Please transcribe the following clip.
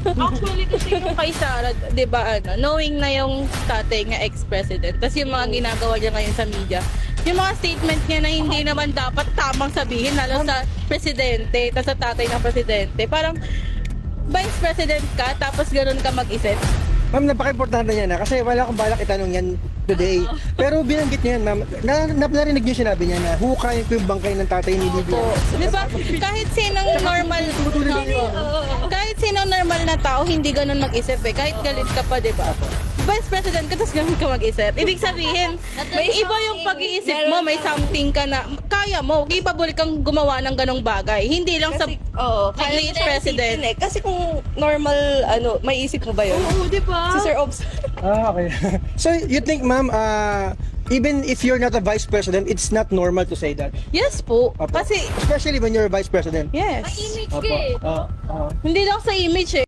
Actually, kasi yung kay Sarah, di ba, knowing na yung tatay nga ex-president, tapos yung mga ginagawa niya ngayon sa media, yung mga statement niya na hindi naman dapat tamang sabihin, lalo sa presidente, tapos sa tatay ng presidente. Parang, vice president ka, tapos ganun ka mag-isip. Ma'am, napaka-importante niya na kasi wala akong balak itanong yan today. Pero binanggit niya yan, ma'am. Narinig niyo sinabi niya na hukayin ko yung bangkay ng tatay ni Bibi. Di ba? Kahit sinong normal na tao, hindi ganun mag-isip eh. Kahit galit ka pa, di ba? Vice President ka, tapos ganun ka mag-isip. Ibig sabihin, may iba yung pag-iisip mo, may something ka na, kaya mo, capable kang gumawa ng ganong bagay. Hindi lang sa Vice President. Kasi kung normal, may isip mo ba yun? Oo, di ba? Si Sir Obs. Okay. So, you think, ma'am, even if you're not a vice president, it's not normal to say that? Yes po. Opo. Kasi, Especially when you're a vice president. yes. Opo. Hindi lang sa image eh.